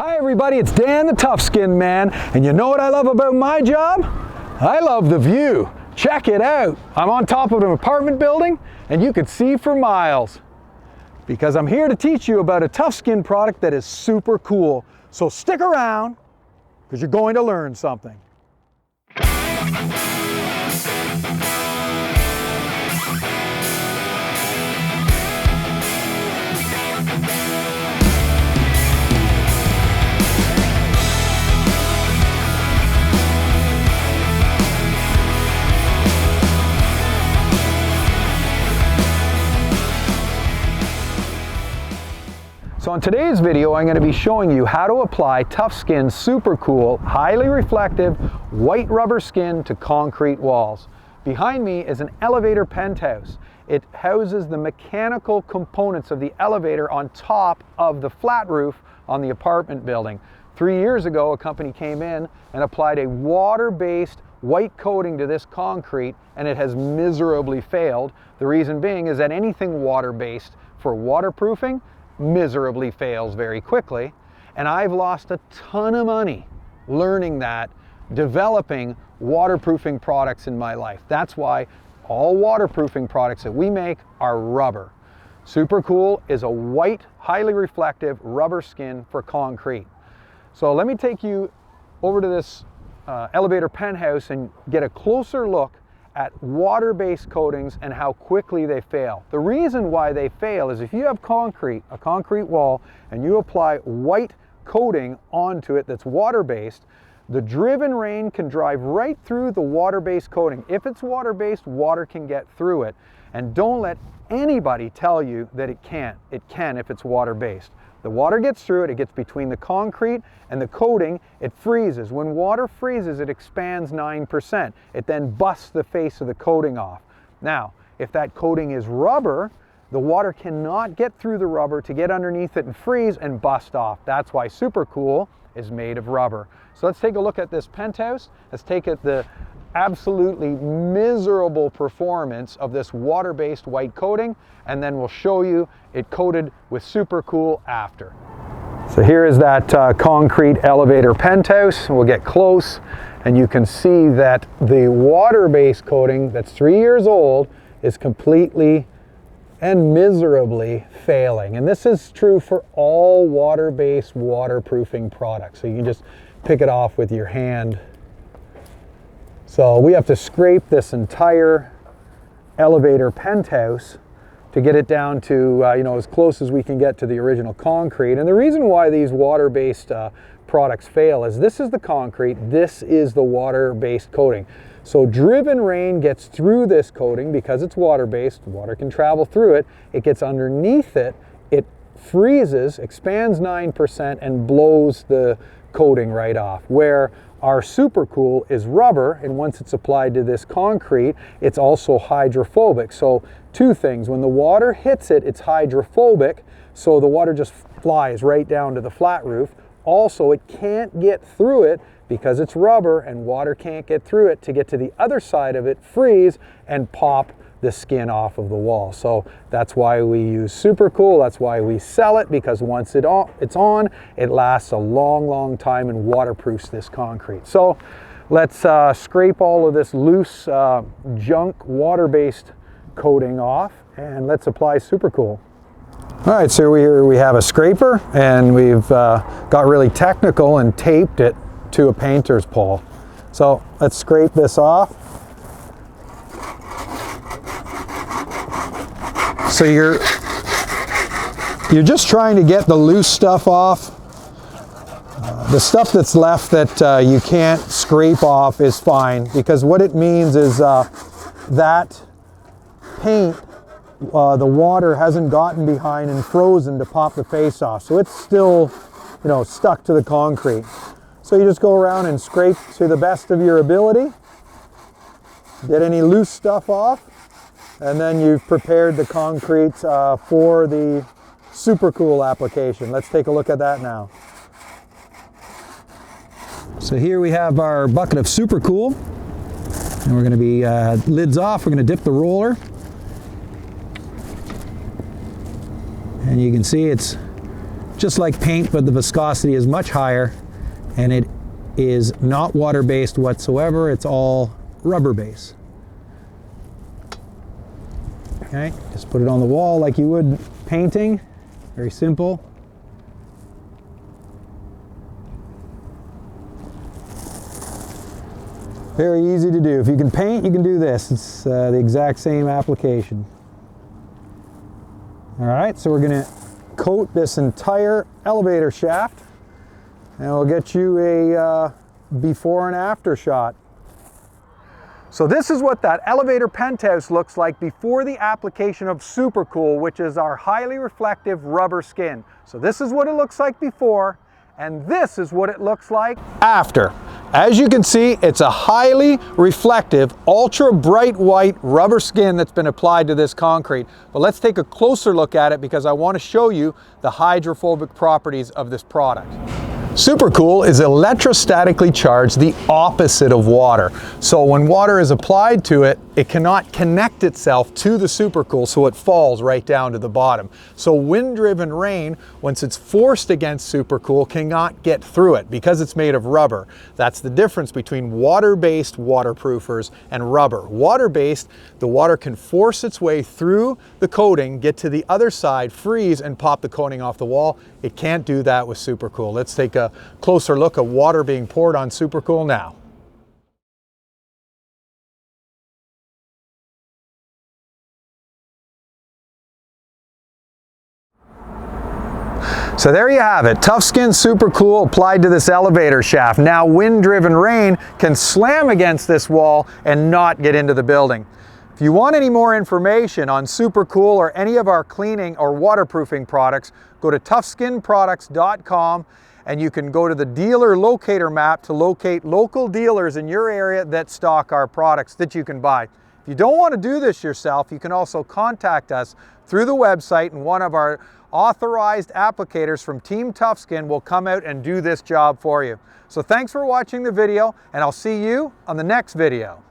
Hi everybody, it's Dan the ToughSkin Man, and you know what I love about my job? I love the view. Check it out. I'm on top of an apartment building and you could see for miles. Because I'm here to teach you about a ToughSkin product that is super cool. So stick around, because you're going to learn something. So in today's video, I'm going to be showing you how to apply ToughSkin SuperCool highly reflective white rubber skin to concrete walls. Behind me is an elevator penthouse. It houses the mechanical components of the elevator on top of the flat roof on the apartment building. 3 years ago, a company came in and applied a water-based white coating to this concrete, and it has miserably failed. The reason being is that anything water-based for waterproofing miserably fails very quickly, and I've lost a ton of money learning that, developing waterproofing products in my life. That's why all waterproofing products that we make are rubber. SuperCool is a white, highly reflective rubber skin for concrete. So let me take you over to this elevator penthouse and get a closer look at water-based coatings and how quickly they fail. The reason why they fail is if you have a concrete wall, and you apply white coating onto it that's water-based, the driven rain can drive right through the water-based coating. If it's water-based, water can get through it. And don't let anybody tell you that it can't. It can if it's water-based. The water gets through it, it gets between the concrete and the coating, it freezes. When water freezes, it expands 9%. It then busts the face of the coating off. Now, if that coating is rubber, the water cannot get through the rubber to get underneath it and freeze and bust off. That's why SuperCool is made of rubber. So let's take a look at this penthouse. Let's take the absolutely miserable performance of this water-based white coating, and then we'll show you it coated with SuperCool after. So here is that concrete elevator penthouse. We'll get close and you can see that the water-based coating that's 3 years old is completely and miserably failing. And this is true for all water-based waterproofing products. So you can just pick it off with your hand. So we have to scrape this entire elevator penthouse to get it down to as close as we can get to the original concrete. And the reason why these water-based products fail is this is the concrete, this is the water-based coating. So driven rain gets through this coating because it's water-based, water can travel through it, it gets underneath it, it freezes, expands 9%, and blows the coating right off. Where our SuperCool is rubber, and once it's applied to this concrete, it's also hydrophobic. So two things, when the water hits it, it's hydrophobic, so the water just flies right down to the flat roof. Also, it can't get through it because it's rubber and water can't get through it to get to the other side of it, freeze, and pop the skin off of the wall. So that's why we use SuperCool, that's why we sell it, because once it's on, it lasts a long time and waterproofs this concrete. So let's scrape all of this loose junk water-based coating off, and let's apply SuperCool. All right, so here we have a scraper, and we've got really technical and taped it to a painter's pole. So let's scrape this off. So you're just trying to get the loose stuff off. The stuff that's left that you can't scrape off is fine, because what it means is that paint, the water hasn't gotten behind and frozen to pop the face off. So it's still, stuck to the concrete. So you just go around and scrape to the best of your ability, get any loose stuff off, and then you've prepared the concrete for the SuperCool application. Let's take a look at that now. So here we have our bucket of SuperCool, and we're going to be lids off. We're going to dip the roller, and you can see it's just like paint, but the viscosity is much higher, and it is not water-based whatsoever. It's all rubber-based. Okay, just put it on the wall like you would painting. Very simple. Very easy to do. If you can paint, you can do this. It's the exact same application. All right, so we're going to coat this entire elevator shaft, and we'll get you a before and after shot. So this is what that elevator penthouse looks like before the application of SuperCool, which is our highly reflective rubber skin. So this is what it looks like before, and this is what it looks like after. As you can see, it's a highly reflective, ultra bright white rubber skin that's been applied to this concrete. But let's take a closer look at it because I want to show you the hydrophobic properties of this product. SuperCool is electrostatically charged, the opposite of water. So when water is applied to it, it cannot connect itself to the SuperCool, so it falls right down to the bottom. So wind-driven rain, once it's forced against SuperCool, cannot get through it because it's made of rubber. That's the difference between water-based waterproofers and rubber. Water-based, the water can force its way through the coating, get to the other side, freeze, and pop the coating off the wall. It can't do that with SuperCool. Let's take a closer look at water being poured on SuperCool now. So there you have it, ToughSkin SuperCool applied to this elevator shaft. Now wind-driven rain can slam against this wall and not get into the building. If you want any more information on SuperCool or any of our cleaning or waterproofing products, go to ToughSkinProducts.com, and you can go to the dealer locator map to locate local dealers in your area that stock our products that you can buy. If you don't want to do this yourself, you can also contact us through the website, and one of our authorized applicators from Team ToughSkin will come out and do this job for you. So thanks for watching the video, and I'll see you on the next video.